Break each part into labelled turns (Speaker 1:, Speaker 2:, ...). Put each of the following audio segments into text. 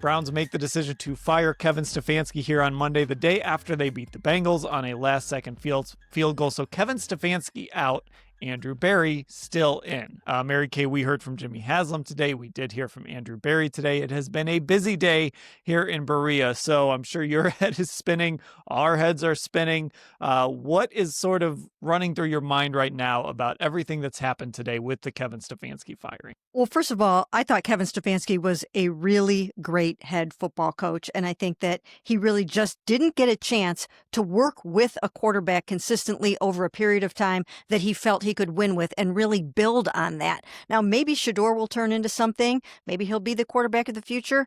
Speaker 1: Browns make the decision to fire Kevin Stefanski here on Monday, the day after they beat the Bengals on a last-second field goal. So Kevin Stefanski out, Andrew Berry still in. Mary Kay, we heard from Jimmy Haslam today. We did hear from Andrew Berry today. It has been a busy day here in Berea, so I'm sure your head is spinning. Our heads are spinning. What is sort of running through your mind right now about everything that's happened today with the Kevin Stefanski firing?
Speaker 2: Well, first of all, I thought Kevin Stefanski was a really great head football coach, and I think that he really just didn't get a chance to work with a quarterback consistently over a period of time that he felt he could win with and really build on that. Now, maybe Shedeur will turn into something. Maybe he'll be the quarterback of the future.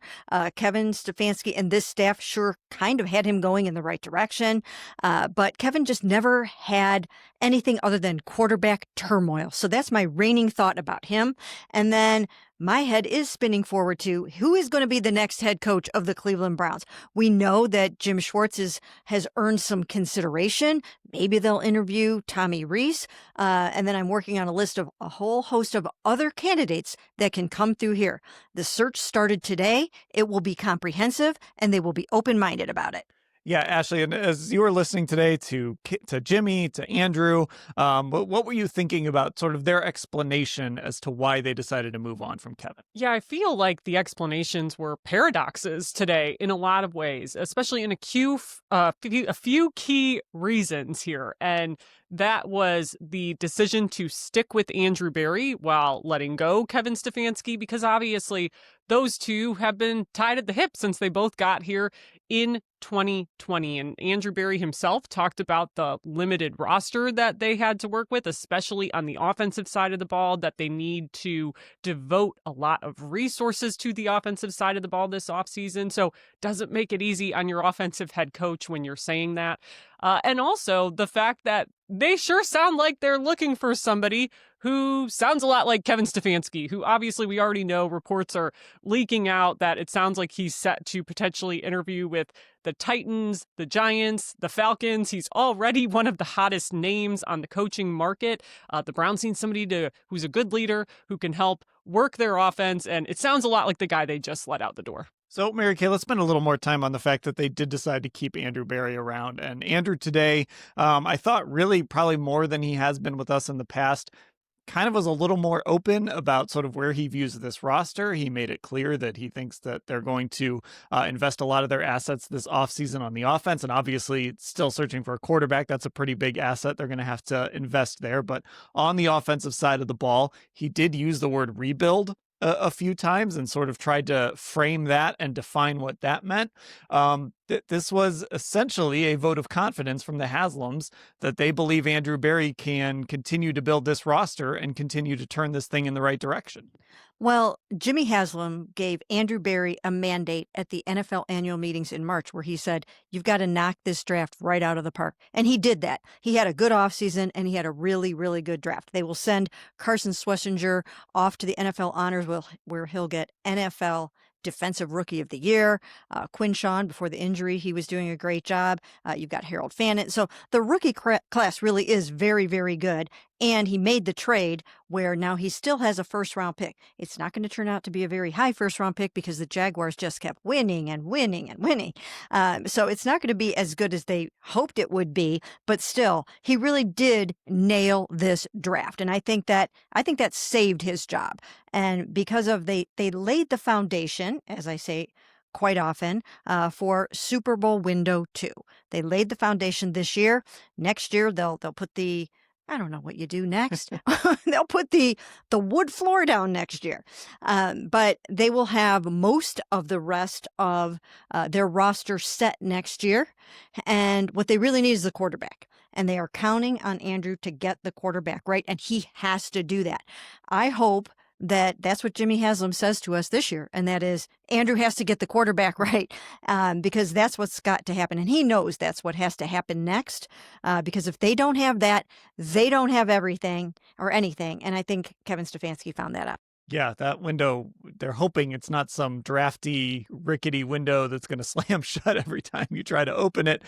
Speaker 2: Kevin Stefanski and this staff sure kind of had him going in the right direction, but Kevin just never had anything other than quarterback turmoil. So that's my reigning thought about him. And then my head is spinning forward to who is going to be the next head coach of the Cleveland Browns. We know that Jim Schwartz has earned some consideration. Maybe they'll interview Tommy Rees. And then I'm working on a list of a whole host of other candidates that can come through here. The search started today. It will be comprehensive, and they will be open-minded about it.
Speaker 1: Yeah, Ashley, and as you were listening today to Jimmy, to Andrew, what were you thinking about sort of their explanation as to why they decided to move on from Kevin?
Speaker 3: Yeah, I feel like the explanations were paradoxes today in a lot of ways, especially in a few key reasons here. And that was the decision to stick with Andrew Berry while letting go Kevin Stefanski, because obviously those two have been tied at the hip since they both got here in 2020. And Andrew Berry himself talked about the limited roster that they had to work with, especially on the offensive side of the ball, that they need to devote a lot of resources to the offensive side of the ball this offseason. So doesn't make it easy on your offensive head coach when you're saying that. And also the fact that they sure sound like they're looking for somebody who sounds a lot like Kevin Stefanski, who obviously we already know reports are leaking out that it sounds like he's set to potentially interview with the Titans, the Giants, the Falcons. He's already one of the hottest names on the coaching market. The Browns need somebody who's a good leader, who can help work their offense, and it sounds a lot like the guy they just let out the door.
Speaker 1: So, Mary Kay, let's spend a little more time on the fact that they did decide to keep Andrew Berry around. And Andrew today, I thought really probably more than he has been with us in the past, kind of was a little more open about sort of where he views this roster. He made it clear that he thinks that they're going to invest a lot of their assets this offseason on the offense. And obviously still searching for a quarterback. That's a pretty big asset. They're going to have to invest there. But on the offensive side of the ball, he did use the word rebuild a few times and sort of tried to frame that and define what that meant. This was essentially a vote of confidence from the Haslams that they believe Andrew Berry can continue to build this roster and continue to turn this thing in the right direction.
Speaker 2: Well, Jimmy Haslam gave Andrew Berry a mandate at the NFL annual meetings in March where he said, you've got to knock this draft right out of the park. And he did that. He had a good offseason and he had a really, really good draft. They will send Carson Schlesinger off to the NFL honors where he'll get NFL Defensive Rookie of the Year. Quinshawn, before the injury, he was doing a great job. You've got Harold Fannin. So the rookie class really is very, very good. And he made the trade where now he still has a first-round pick. It's not going to turn out to be a very high first-round pick because the Jaguars just kept winning and winning and winning. So it's not going to be as good as they hoped it would be. But still, he really did nail this draft. And I think that saved his job. And because of they laid the foundation, as I say quite often, for Super Bowl window 2. They laid the foundation this year. Next year, they'll put I don't know what you do next. They'll put the wood floor down next year. But they will have most of the rest of their roster set next year. And what they really need is the quarterback. And they are counting on Andrew to get the quarterback right. And he has to do that. I hope that's what Jimmy Haslam says to us this year, and that is Andrew has to get the quarterback right because that's what's got to happen. And he knows that's what has to happen next because if they don't have that, they don't have everything or anything. And I think Kevin Stefanski found that out.
Speaker 1: Yeah, that window, they're hoping it's not some drafty, rickety window that's going to slam shut every time you try to open it.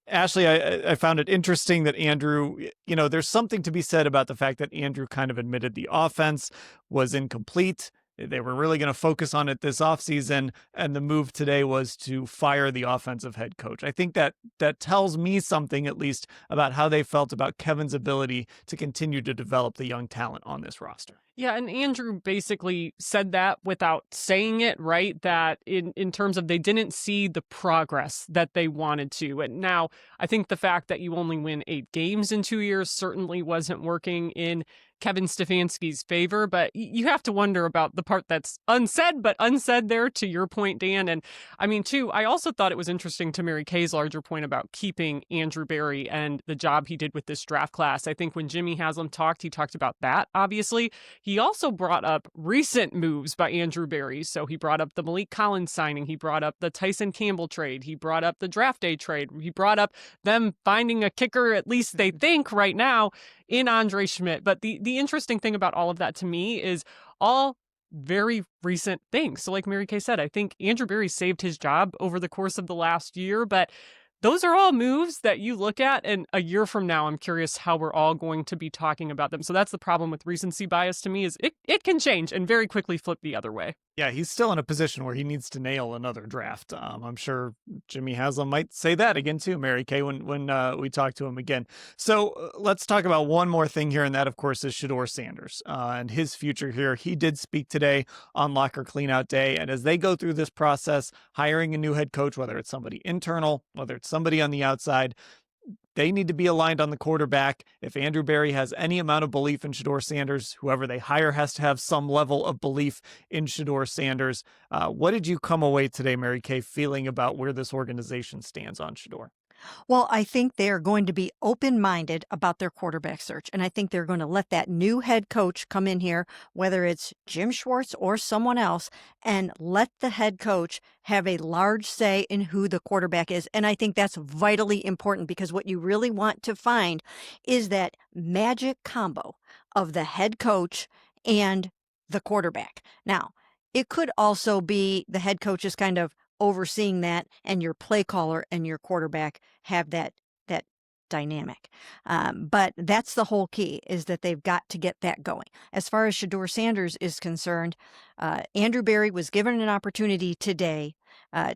Speaker 1: Ashley, I found it interesting that Andrew, there's something to be said about the fact that Andrew kind of admitted the offense was incomplete They were really going to focus on it this offseason, and the move today was to fire the offensive head coach. I think that tells me something, at least, about how they felt about Kevin's ability to continue to develop the young talent on this roster.
Speaker 3: Yeah, and Andrew basically said that without saying it, right? That in terms of they didn't see the progress that they wanted to. And now I think the fact that you only win 8 games in 2 years certainly wasn't working in Kevin Stefanski's favor, but you have to wonder about the part that's unsaid, but unsaid there, to your point, Dan. And I mean, too, I also thought it was interesting to Mary Kay's larger point about keeping Andrew Berry and the job he did with this draft class. I think when Jimmy Haslam talked, he talked about that, obviously. He also brought up recent moves by Andrew Berry. So he brought up the Malik Collins signing. He brought up the Tyson Campbell trade. He brought up the draft day trade. He brought up them finding a kicker, at least they think right now, in Andre Schmidt. But the interesting thing about all of that to me is all very recent things. So like Mary Kay said, I think Andrew Berry saved his job over the course of the last year, but those are all moves that you look at, and a year from now, I'm curious how we're all going to be talking about them. So that's the problem with recency bias to me, is it can change and very quickly flip the other way.
Speaker 1: Yeah, he's still in a position where he needs to nail another draft. I'm sure Jimmy Haslam might say that again too, Mary Kay, when we talk to him again. So let's talk about one more thing here, and that, of course, is Shedeur Sanders and his future here. He did speak today on Locker Cleanout Day, and as they go through this process, hiring a new head coach, whether it's somebody internal, whether it's somebody on the outside, they need to be aligned on the quarterback. If Andrew Berry has any amount of belief in Shedeur Sanders, whoever they hire has to have some level of belief in Shedeur Sanders. What did you come away today, Mary Kay, feeling about where this organization stands on Shedeur?
Speaker 2: Well, I think they're going to be open-minded about their quarterback search, and I think they're going to let that new head coach come in here, whether it's Jim Schwartz or someone else, and let the head coach have a large say in who the quarterback is. And I think that's vitally important, because what you really want to find is that magic combo of the head coach and the quarterback. Now, it could also be the head coach is kind of overseeing that, and your play caller and your quarterback have that dynamic. But that's the whole key, is that they've got to get that going. As far as Shedeur Sanders is concerned, Andrew Berry was given an opportunity today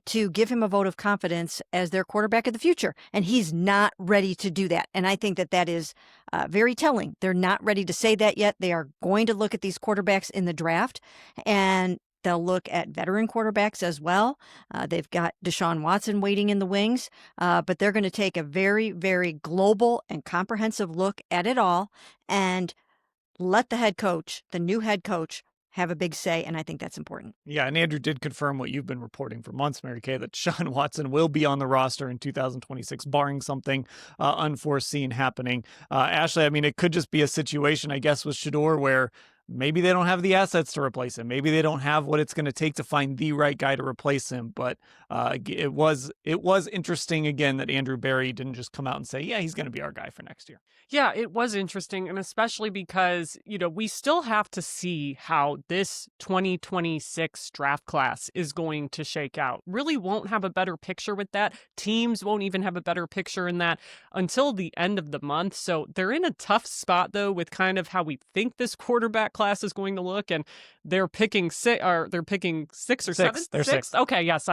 Speaker 2: to give him a vote of confidence as their quarterback of the future, and he's not ready to do that. And I think that is very telling. They're not ready to say that yet. They are going to look at these quarterbacks in the draft, and they'll look at veteran quarterbacks as well. They've got Deshaun Watson waiting in the wings, but they're going to take a very, very global and comprehensive look at it all and let the head coach, the new head coach, have a big say, and I think that's important.
Speaker 1: Yeah, and Andrew did confirm what you've been reporting for months, Mary Kay, that Deshaun Watson will be on the roster in 2026, barring something unforeseen happening. Ashley, I mean, it could just be a situation, I guess, with Shedeur where maybe they don't have the assets to replace him. Maybe they don't have what it's going to take to find the right guy to replace him. But it was interesting, again, that Andrew Berry didn't just come out and say, yeah, he's going to be our guy for next year.
Speaker 3: Yeah, it was interesting, and especially because, we still have to see how this 2026 draft class is going to shake out. Really won't have a better picture with that. Teams won't even have a better picture in that until the end of the month. So they're in a tough spot, though, with kind of how we think this quarterback class is going to look, and they're picking six or seven.
Speaker 1: They're sixth.
Speaker 3: Okay, yes.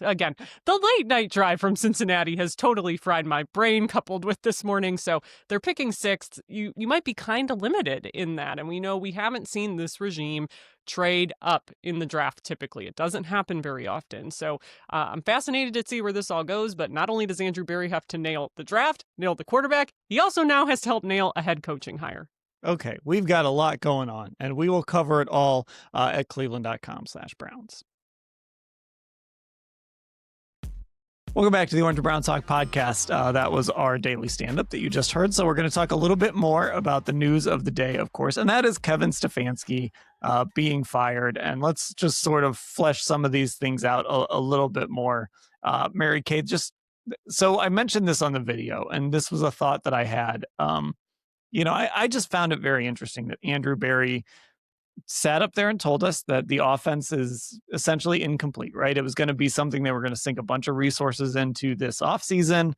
Speaker 3: Again, the late night drive from Cincinnati has totally fried my brain, coupled with this morning. So they're picking sixth. You might be kind of limited in that, and we know we haven't seen this regime trade up in the draft. Typically, it doesn't happen very often. So I'm fascinated to see where this all goes. But not only does Andrew Berry have to nail the draft, nail the quarterback, he also now has to help nail a head coaching hire.
Speaker 1: Okay, we've got a lot going on, and we will cover it all at cleveland.com/Browns. Welcome back to the Orange and Brown Talk podcast. That was our daily stand-up that you just heard. So we're going to talk a little bit more about the news of the day, of course, and that is Kevin Stefanski being fired. And let's just sort of flesh some of these things out a little bit more. Mary Kay, so I mentioned this on the video, and this was a thought that I had. I just found it very interesting that Andrew Berry sat up there and told us that the offense is essentially incomplete, right? It was going to be something they were going to sink a bunch of resources into this offseason.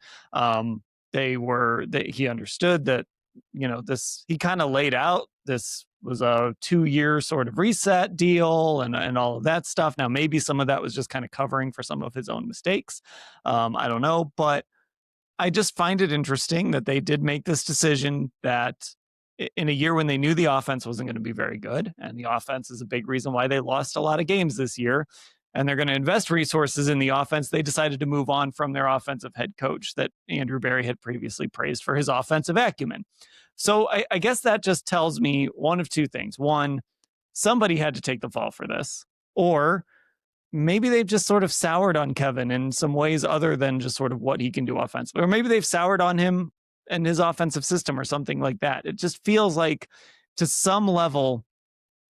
Speaker 1: He understood that, he kind of laid out this was a 2-year sort of reset deal and all of that stuff. Now, maybe some of that was just kind of covering for some of his own mistakes. I don't know, but I just find it interesting that they did make this decision that in a year when they knew the offense wasn't going to be very good, and the offense is a big reason why they lost a lot of games this year, and they're going to invest resources in the offense, they decided to move on from their offensive head coach that Andrew Berry had previously praised for his offensive acumen. So I guess that just tells me one of two things. One, somebody had to take the fall for this, or maybe they've just sort of soured on Kevin in some ways other than just sort of what he can do offensively. Or maybe they've soured on him and his offensive system or something like that. It just feels like to some level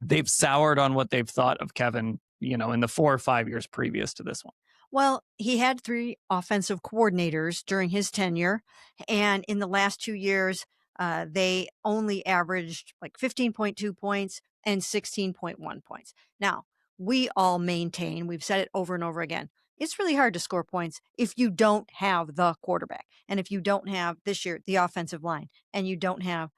Speaker 1: they've soured on what they've thought of Kevin, in the 4 or 5 years previous to this one.
Speaker 2: Well, he had 3 offensive coordinators during his tenure, and in the last 2 years, they only averaged like 15.2 points and 16.1 points. Now, we all maintain, we've said it over and over again, it's really hard to score points if you don't have the quarterback, and if you don't have this year the offensive line, and you don't have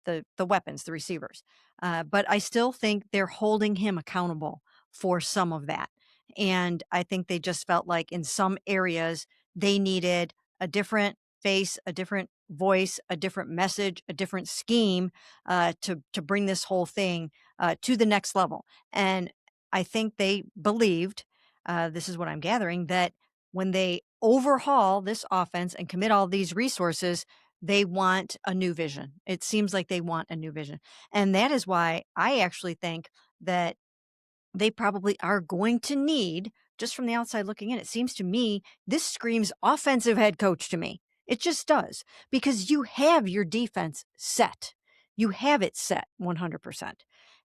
Speaker 2: the weapons, the receivers. But I still think they're holding him accountable for some of that. And I think they just felt like in some areas they needed a different face, a different voice, a different message, a different scheme to bring this whole thing to the next level. And I think they believed, this is what I'm gathering, that when they overhaul this offense and commit all these resources, they want a new vision. It seems like they want a new vision. And that is why I actually think that they probably are going to need, just from the outside looking in, it seems to me, this screams offensive head coach to me. It just does, because you have your defense set. You have it set 100%.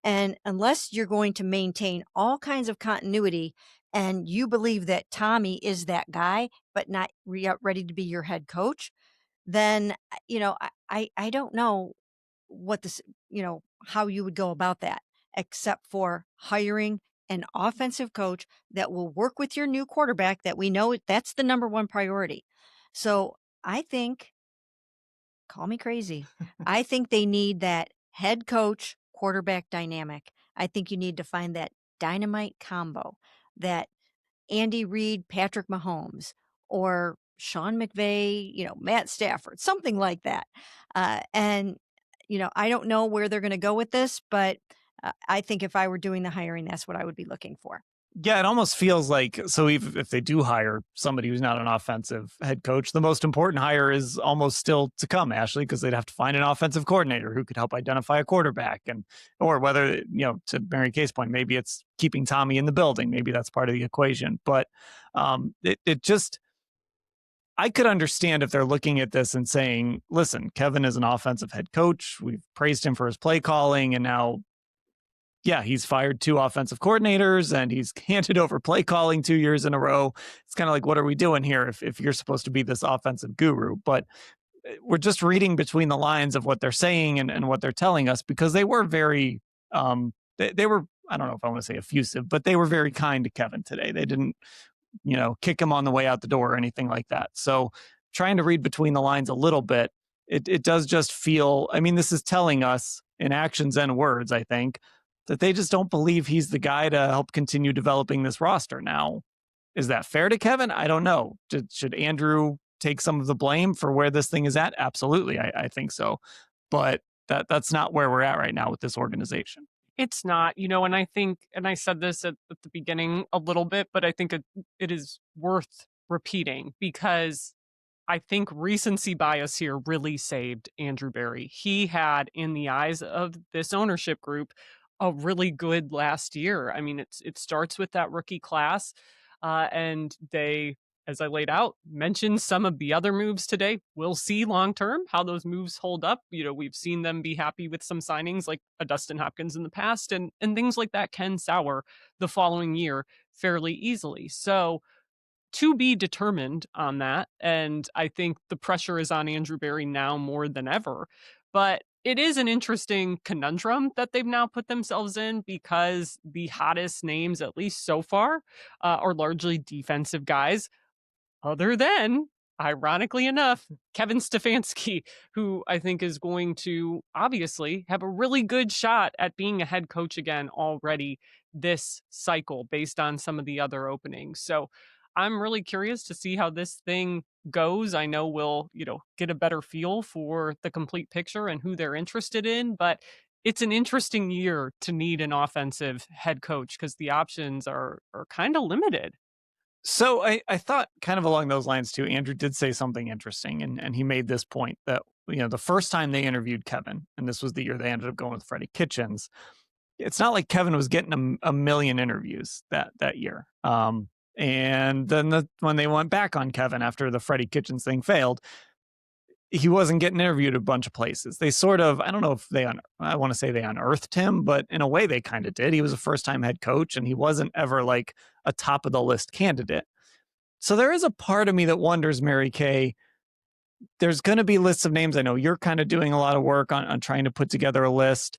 Speaker 2: And unless you're going to maintain all kinds of continuity and you believe that Tommy is that guy, but not ready to be your head coach, then, I don't know what this, how you would go about that, except for hiring an offensive coach that will work with your new quarterback that we know that's the number one priority. So I think, call me crazy, I think they need that head coach quarterback dynamic. I think you need to find that dynamite combo, that Andy Reid, Patrick Mahomes, or Sean McVay, Matt Stafford, something like that. And I don't know where they're going to go with this, but I think if I were doing the hiring, that's what I would be looking for.
Speaker 1: Yeah, it almost feels like, so if they do hire somebody who's not an offensive head coach, the most important hire is almost still to come, Ashley, because they'd have to find an offensive coordinator who could help identify a quarterback, or whether, to Mary Kay's point, maybe it's keeping Tommy in the building. Maybe that's part of the equation. But it just, I could understand if they're looking at this and saying, listen, Kevin is an offensive head coach. We've praised him for his play calling, and now, yeah, he's fired 2 offensive coordinators and he's handed over play calling 2 years in a row. It's kind of like, what are we doing here if you're supposed to be this offensive guru? But we're just reading between the lines of what they're saying and what they're telling us, because they were very, they were, I don't know if I want to say effusive, but they were very kind to Kevin today. They didn't, kick him on the way out the door or anything like that. So trying to read between the lines a little bit, it does just feel, I mean, this is telling us in actions and words, I think, that they just don't believe he's the guy to help continue developing this roster. Now, is that fair to Kevin? I don't know. Should Andrew take some of the blame for where this thing is at? Absolutely. I think so. But that's not where we're at right now with this organization.
Speaker 3: It's not, and I think, and I said this at the beginning a little bit, but I think it is worth repeating, because I think recency bias here really saved Andrew Berry. He had, in the eyes of this ownership group, a really good last year. I mean, it starts with that rookie class, and they, as I laid out, mentioned some of the other moves today. We'll see long term how those moves hold up. We've seen them be happy with some signings like a Dustin Hopkins in the past, and things like that can sour the following year fairly easily. So, to be determined on that. And I think the pressure is on Andrew Berry now more than ever. But it is an interesting conundrum that they've now put themselves in, because the hottest names, at least so far, are largely defensive guys, other than ironically enough, Kevin Stefanski, who I think is going to obviously have a really good shot at being a head coach again already this cycle based on some of the other openings. So I'm really curious to see how this thing goes. I know we'll, get a better feel for the complete picture and who they're interested in, but it's an interesting year to need an offensive head coach because the options are kind of limited.
Speaker 1: So I thought kind of along those lines too, Andrew did say something interesting and he made this point that, the first time they interviewed Kevin, and this was the year they ended up going with Freddie Kitchens, it's not like Kevin was getting a million interviews that year. And then when they went back on Kevin after the Freddie Kitchens thing failed, he wasn't getting interviewed a bunch of places. They sort of, I don't know if I want to say they unearthed him, but in a way they kind of did. He was a first time head coach and he wasn't ever like a top of the list candidate. So there is a part of me that wonders, Mary Kay, there's going to be lists of names. I know you're kind of doing a lot of work on trying to put together a list.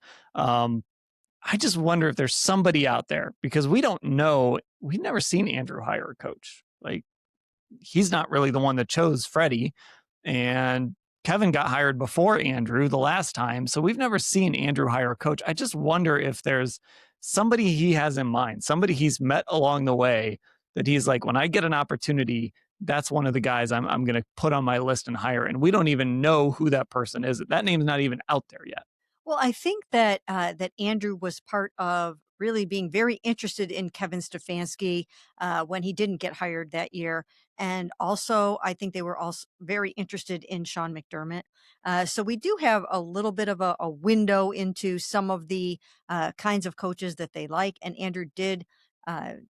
Speaker 1: I just wonder if there's somebody out there because we don't know. We've never seen Andrew hire a coach. Like, he's not really the one that chose Freddie, and Kevin got hired before Andrew the last time. So we've never seen Andrew hire a coach. I just wonder if there's somebody he has in mind, somebody he's met along the way that he's like, when I get an opportunity, that's one of the guys I'm going to put on my list and hire. And we don't even know who that person is. That name's not even out there yet.
Speaker 2: Well, I think that that Andrew was part of really being very interested in Kevin Stefanski when he didn't get hired that year, and also I think they were also very interested in Sean McDermott. So we do have a little bit of a window into some of the kinds of coaches that they like, and Andrew did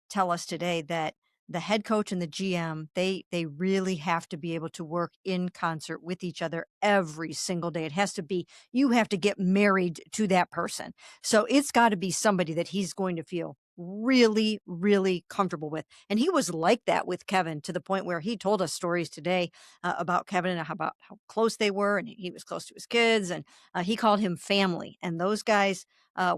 Speaker 2: tell us today that the head coach and the GM, they really have to be able to work in concert with each other every single day. It has to be, you have to get married to that person. So it's got to be somebody that he's going to feel really, really comfortable with. And he was like that with Kevin to the point where he told us stories today about Kevin and about how close they were. And he was close to his kids and he called him family. And those guys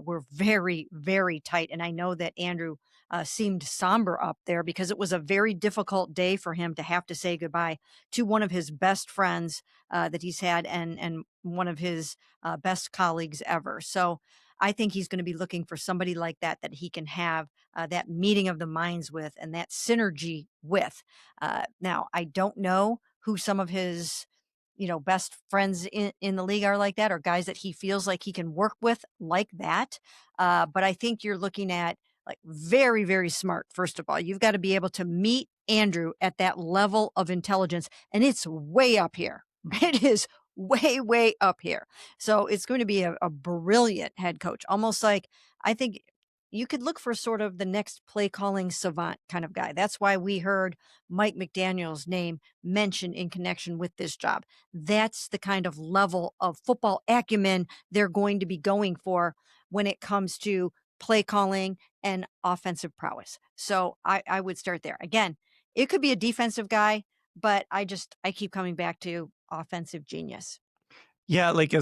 Speaker 2: were very, very tight. And I know that Andrew seemed somber up there because it was a very difficult day for him to have to say goodbye to one of his best friends that he's had and one of his best colleagues ever. So I think he's going to be looking for somebody like that he can have that meeting of the minds with and that synergy with. Now, I don't know who some of his best friends in the league are like that, or guys that he feels like he can work with like that. But I think you're looking at like very, very smart. First of all, you've got to be able to meet Andrew at that level of intelligence. And it's way up here. It is way, way up here. So it's going to be a brilliant head coach, almost like I think you could look for sort of the next play calling savant kind of guy. That's why we heard Mike McDaniel's name mentioned in connection with this job. That's the kind of level of football acumen they're going to be going for when it comes to play calling and offensive prowess. So I would start there. Again, it could be a defensive guy, but I keep coming back to offensive genius.
Speaker 1: Yeah, like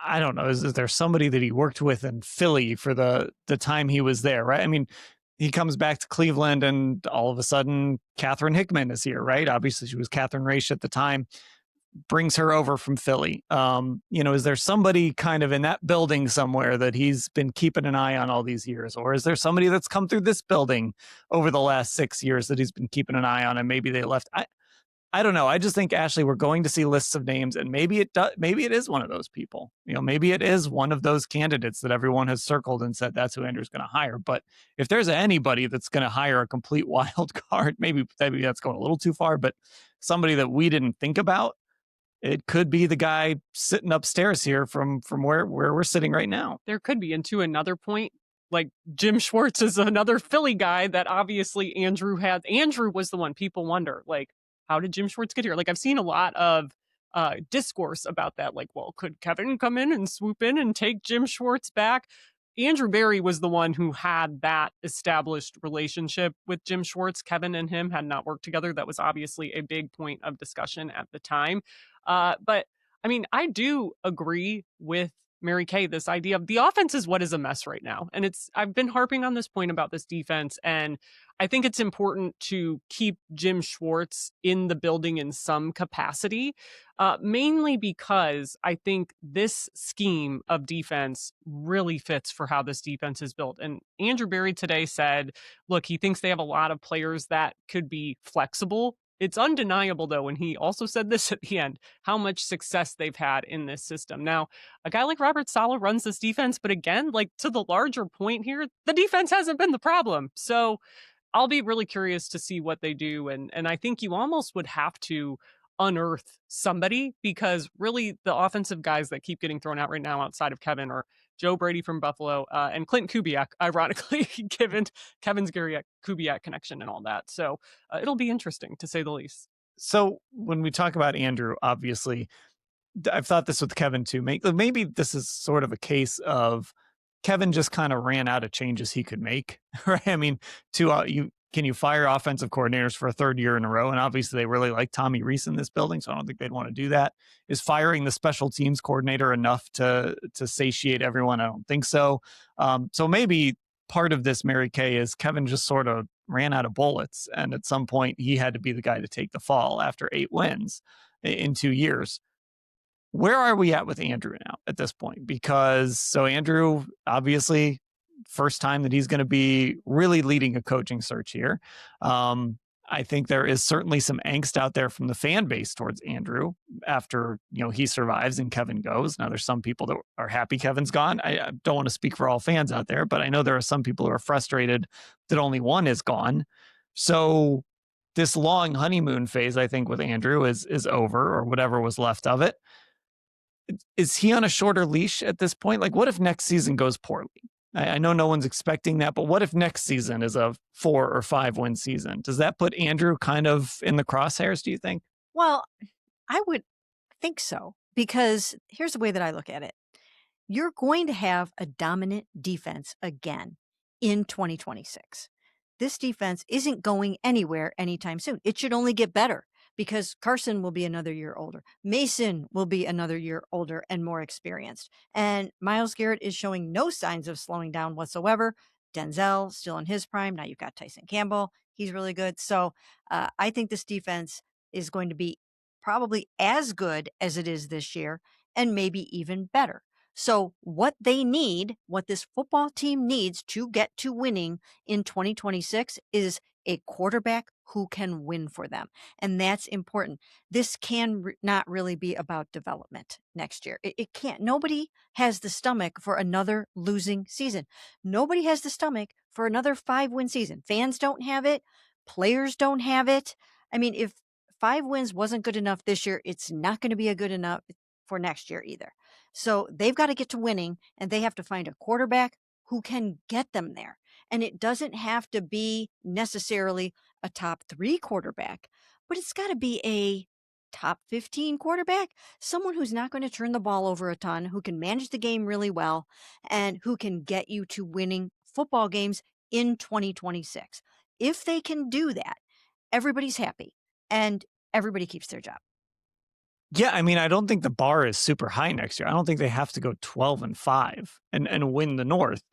Speaker 1: I don't know, is there somebody that he worked with in Philly for the time he was there, right? I mean, he comes back to Cleveland and all of a sudden Catherine Hickman is here, right? Obviously she was Catherine Raish at the time, brings her over from Philly. Is there somebody kind of in that building somewhere that he's been keeping an eye on all these years? Or is there somebody that's come through this building over the last 6 years that he's been keeping an eye on and maybe they left? I don't know. I just think, Ashley, we're going to see lists of names and maybe it is one of those people. Maybe it is one of those candidates that everyone has circled and said that's who Andrew's going to hire. But if there's anybody that's going to hire a complete wild card, maybe that's going a little too far, but somebody that we didn't think about, it could be the guy sitting upstairs here from where we're sitting right now.
Speaker 3: There could be. And to another point, like Jim Schwartz is another Philly guy that obviously Andrew had. Andrew was the one people wonder, like, how did Jim Schwartz get here? Like, I've seen a lot of discourse about that. Like, well, could Kevin come in and swoop in and take Jim Schwartz back? Andrew Berry was the one who had that established relationship with Jim Schwartz. Kevin and him had not worked together. That was obviously a big point of discussion at the time. But I mean, I do agree with Mary Kay, this idea of the offense is what is a mess right now. And I've been harping on this point about this defense. And I think it's important to keep Jim Schwartz in the building in some capacity, mainly because I think this scheme of defense really fits for how this defense is built. And Andrew Berry today said, look, he thinks they have a lot of players that could be flexible. It's undeniable, though, and he also said this at the end, how much success they've had in this system. Now, a guy like Robert Saleh runs this defense, but again, like to the larger point here, the defense hasn't been the problem. So I'll be really curious to see what they do. And I think you almost would have to unearth somebody, because really the offensive guys that keep getting thrown out right now outside of Kevin are Joe Brady from Buffalo and Clinton Kubiak, ironically, given Kevin's Gary Kubiak connection and all that. So it'll be interesting to say the least.
Speaker 1: So when we talk about Andrew, obviously, I've thought this with Kevin too. Maybe this is sort of a case of Kevin just kind of ran out of changes he could make, right? I mean, can you fire offensive coordinators for a third year in a row? And obviously, they really like Tommy Rees in this building, so I don't think they'd want to do that. Is firing the special teams coordinator enough to satiate everyone? I don't think so. So maybe part of this, Mary Kay, is Kevin just sort of ran out of bullets, and at some point, he had to be the guy to take the fall after 8 wins in 2 years. Where are we at with Andrew now at this point? Because so Andrew, obviously, first time that he's going to be really leading a coaching search here. I think there is certainly some angst out there from the fan base towards Andrew after, he survives and Kevin goes. Now there's some people that are happy Kevin's gone. I don't want to speak for all fans out there, but I know there are some people who are frustrated that only one is gone. So this long honeymoon phase, I think, with Andrew is over, or whatever was left of it. Is he on a shorter leash at this point? Like, what if next season goes poorly? I know no one's expecting that, but what if next season is a 4 or 5 win season? Does that put Andrew kind of in the crosshairs, do you think?
Speaker 2: Well, I would think so, because here's the way that I look at it. You're going to have a dominant defense again in 2026. This defense isn't going anywhere anytime soon. It should only get better, because Carson will be another year older. Mason will be another year older and more experienced. And Myles Garrett is showing no signs of slowing down whatsoever. Denzel still in his prime. Now you've got Tyson Campbell. He's really good. So I think this defense is going to be probably as good as it is this year, and maybe even better. So what this football team needs to get to winning in 2026 is a quarterback who can win for them. And that's important. This can not really be about development next year. It can't. Nobody has the stomach for another losing season. Nobody has the stomach for another 5-win season. Fans don't have it. Players don't have it. I mean, if 5 wins wasn't good enough this year, it's not going to be a good enough for next year either. So they've got to get to winning, and they have to find a quarterback who can get them there. And it doesn't have to be necessarily a top 3 quarterback, but it's got to be a top 15 quarterback, someone who's not going to turn the ball over a ton, who can manage the game really well, and who can get you to winning football games in 2026. If they can do that, everybody's happy and everybody keeps their job.
Speaker 1: Yeah, I mean, I don't think the bar is super high next year. I don't think they have to go 12-5 and win the North.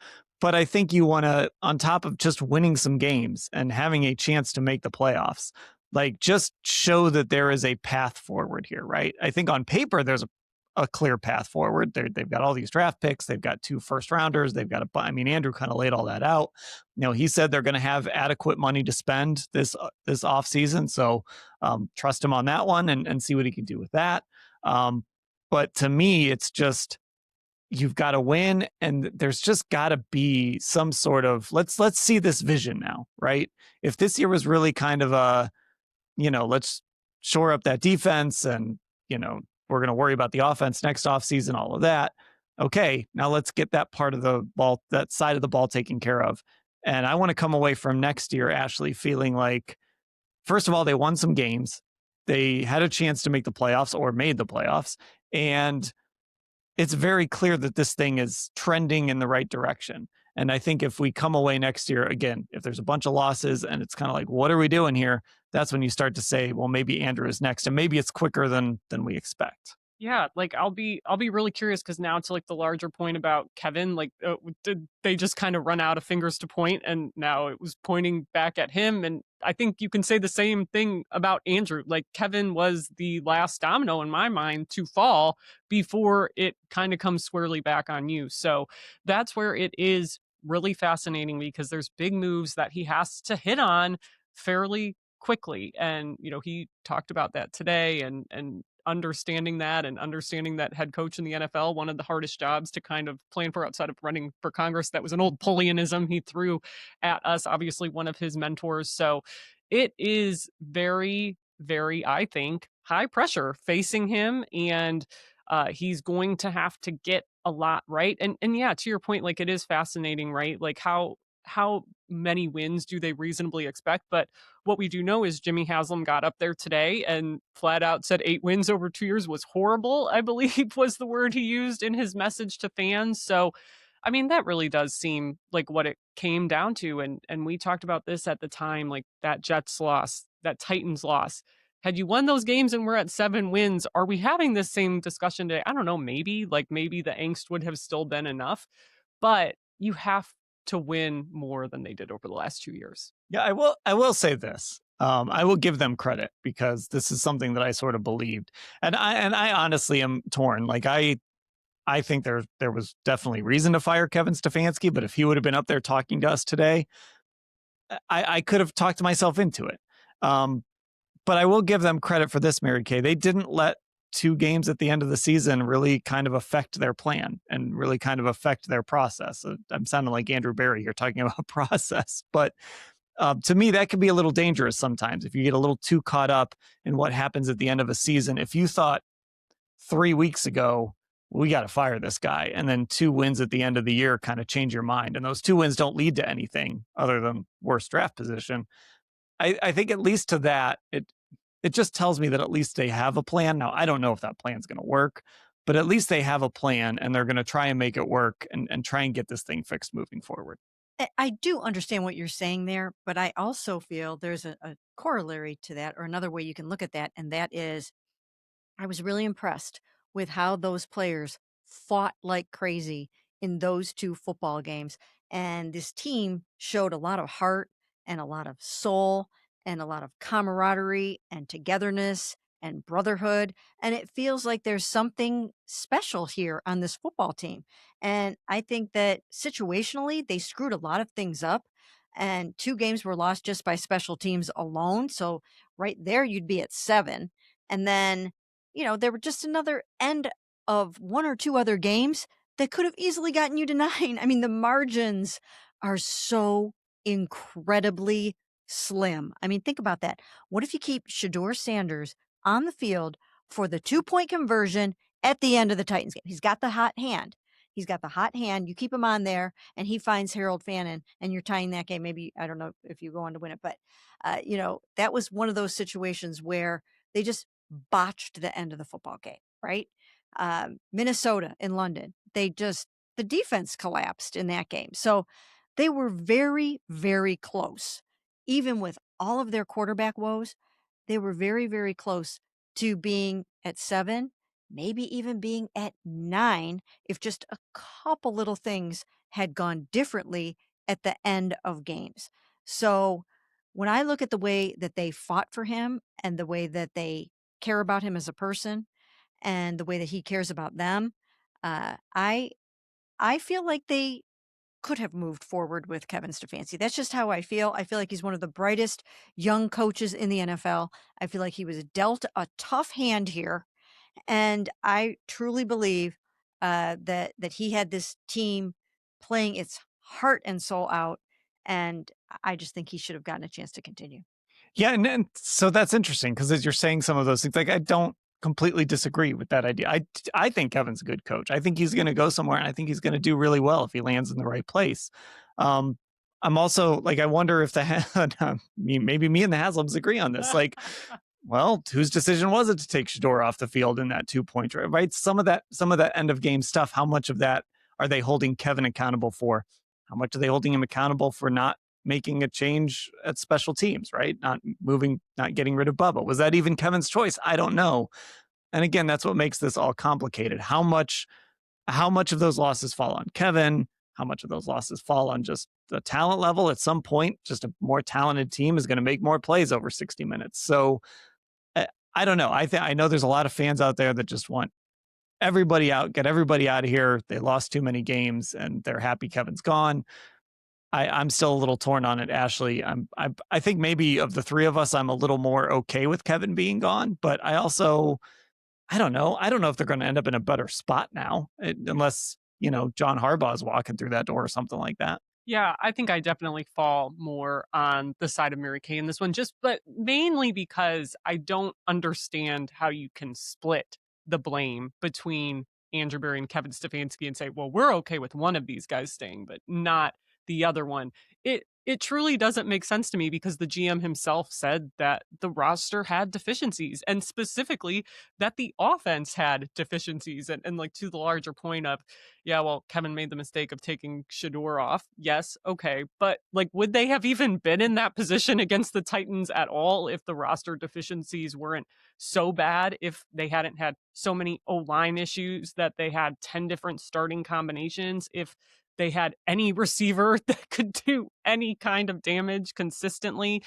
Speaker 1: But I think you want to, on top of just winning some games and having a chance to make the playoffs, like just show that there is a path forward here, right? I think on paper, there's a clear path forward. They've got all these draft picks. They've got 2 first rounders. They've got Andrew kind of laid all that out. He said they're going to have adequate money to spend this offseason. So trust him on that one and see what he can do with that. But to me, it's just, you've got to win, and there's just got to be some sort of, let's see this vision now, right? If this year was really kind of a, let's shore up that defense and, we're going to worry about the offense next offseason, all of that. Okay, now let's get that part of the ball, that side of the ball taken care of. And I want to come away from next year, Ashley, feeling like, first of all, they won some games. They had a chance to make the playoffs or made the playoffs. And it's very clear that this thing is trending in the right direction. And I think if we come away next year, again, if there's a bunch of losses and it's kind of like, what are we doing here? That's when you start to say, well, maybe Andrew is next, and maybe it's quicker than we expect.
Speaker 3: Yeah, like I'll be really curious because now to like the larger point about Kevin, like did they just kind of run out of fingers to point, and now it was pointing back at him? And I think you can say the same thing about Andrew. Like Kevin was the last domino in my mind to fall before it kind of comes squarely back on you. So that's where it is really fascinating because there's big moves that he has to hit on fairly quickly, and he talked about that today, and understanding that, and understanding that head coach in the NFL, one of the hardest jobs to kind of plan for outside of running for Congress. That was an old Pullianism he threw at us, obviously one of his mentors. So it is very, very, I think, high pressure facing him, and he's going to have to get a lot right. And yeah, to your point, like it is fascinating, right? Like how many wins do they reasonably expect? But what we do know is Jimmy Haslam got up there today and flat out said 8 wins over 2 years was horrible, I believe was the word he used in his message to fans. So, I mean, that really does seem like what it came down to. And we talked about this at the time, like that Jets loss, that Titans loss. Had you won those games and we're at 7 wins, are we having this same discussion today? I don't know, maybe the angst would have still been enough, but you have to win more than they did over the last 2 years.
Speaker 1: Yeah, I will say this. I will give them credit because this is something that I sort of believed. And I honestly am torn. Like I think there was definitely reason to fire Kevin Stefanski, but if he would have been up there talking to us today, I could have talked myself into it. But I will give them credit for this, Mary Kay. They didn't let 2 games at the end of the season really kind of affect their plan and really kind of affect their process. I'm sounding like Andrew Berry here talking about process, but to me, that can be a little dangerous sometimes if you get a little too caught up in what happens at the end of a season. If you thought 3 weeks ago, we got to fire this guy, and then 2 wins at the end of the year kind of change your mind, and those 2 wins don't lead to anything other than worse draft position. I think at least to that, it just tells me that at least they have a plan. Now, I don't know if that plan's going to work, but at least they have a plan and they're going to try and make it work and try and get this thing fixed moving forward.
Speaker 2: I do understand what you're saying there, but I also feel there's a corollary to that, or another way you can look at that, and that is I was really impressed with how those players fought like crazy in those 2 football games. And this team showed a lot of heart and a lot of soul and a lot of camaraderie and togetherness and brotherhood. And it feels like there's something special here on this football team. And I think that situationally, they screwed a lot of things up. And 2 games were lost just by special teams alone. So right there, you'd be at 7. And then there were just another end of 1 or 2 other games that could have easily gotten you to 9. I mean, the margins are so incredibly slim. I mean, think about that. What if you keep Shedeur Sanders on the field for the 2-point conversion at the end of the Titans game? He's got the hot hand. He's got the hot hand. You keep him on there, and he finds Harold Fannin, and you're tying that game. Maybe, I don't know if you go on to win it, but, that was one of those situations where they just botched the end of the football game, right? Minnesota in London, the defense collapsed in that game. So they were very, very close. Even with all of their quarterback woes, they were very, very close to being at 7, maybe even being at 9, if just a couple little things had gone differently at the end of games. So when I look at the way that they fought for him and the way that they care about him as a person and the way that he cares about them, I feel like they could have moved forward with Kevin Stefanski. That's just how I feel. I feel like he's one of the brightest young coaches in the NFL. I feel like he was dealt a tough hand here, and I truly believe that he had this team playing its heart and soul out, and I just think he should have gotten a chance to continue.
Speaker 1: Yeah, and so that's interesting because as you're saying some of those things, like I don't completely disagree with that idea. I think Kevin's a good coach. I think he's going to go somewhere, and I think he's going to do really well if he lands in the right place. I'm also like, I wonder if maybe me and the Haslams agree on this. Like, well, whose decision was it to take Shedeur off the field in that 2-point drive, right? Some of that end of game stuff, how much of that are they holding Kevin accountable for? How much are they holding him accountable for not making a change at special teams, right? Not getting rid of Bubba. Was that even Kevin's choice? I don't know. And again, that's what makes this all complicated. How much of those losses fall on Kevin? How much of those losses fall on just the talent level? At some point, just a more talented team is going to make more plays over 60 minutes. So I don't know. I know there's a lot of fans out there that just want everybody out, get everybody out of here. They lost too many games and they're happy Kevin's gone. I'm still a little torn on it, Ashley. I think maybe of the three of us, I'm a little more okay with Kevin being gone, but I don't know. I don't know if they're going to end up in a better spot now, unless, John Harbaugh is walking through that door or something like that.
Speaker 3: Yeah, I think I definitely fall more on the side of Mary Kay in this one, but mainly because I don't understand how you can split the blame between Andrew Berry and Kevin Stefanski and say, well, we're okay with one of these guys staying, but not the other one. It truly doesn't make sense to me because the GM himself said that the roster had deficiencies, and specifically that the offense had deficiencies. And like, to the larger point of, yeah, well, Kevin made the mistake of taking Shedeur off. Yes, okay. But like, would they have even been in that position against the Titans at all if the roster deficiencies weren't so bad, if they hadn't had so many O-line issues that they had 10 different starting combinations, if they had any receiver that could do any kind of damage consistently,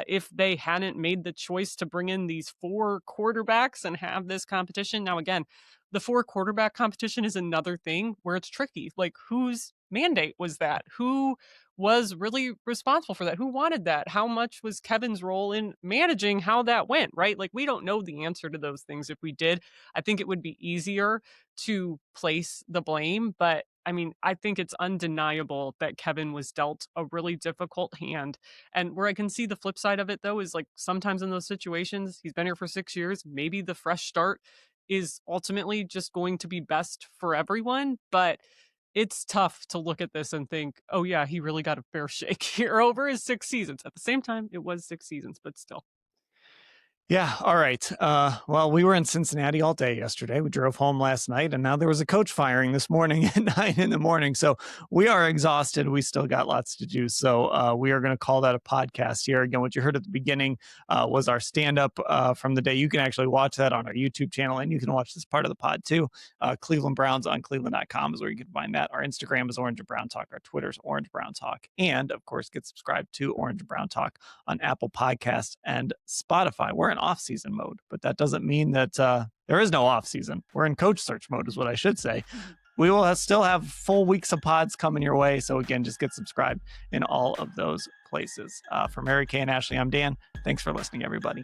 Speaker 3: if they hadn't made the choice to bring in these 4 quarterbacks and have this competition. Now, again, the 4 quarterback competition is another thing where it's tricky. Like, whose mandate was that? Who was really responsible for that? Who wanted that? How much was Kevin's role in managing how that went, right? Like, we don't know the answer to those things. If we did, I think it would be easier to place the blame. But I mean, I think it's undeniable that Kevin was dealt a really difficult hand. And where I can see the flip side of it, though, is like, sometimes in those situations, he's been here for 6 years. Maybe the fresh start is ultimately just going to be best for everyone. But it's tough to look at this and think, oh, yeah, he really got a fair shake here over his 6 seasons. At the same time, it was 6 seasons, but still.
Speaker 1: Yeah. All right. Well, we were in Cincinnati all day yesterday. We drove home last night, and now there was a coach firing this morning at 9 a.m. So we are exhausted. We still got lots to do. So we are going to call that a podcast here. Again, what you heard at the beginning was our stand-up from the day. You can actually watch that on our YouTube channel, and you can watch this part of the pod too. Cleveland Browns on cleveland.com is where you can find that. Our Instagram is Orange and Brown Talk. Our Twitter is Orange Brown Talk. And, of course, get subscribed to Orange and Brown Talk on Apple Podcasts and Spotify. We're in off-season mode, but that doesn't mean that there is no off-season. We're in coach search mode is what I should say. We will still have full weeks of pods coming your way. So again, just get subscribed in all of those places. For Mary Kay and Ashley, I'm Dan. Thanks for listening, everybody.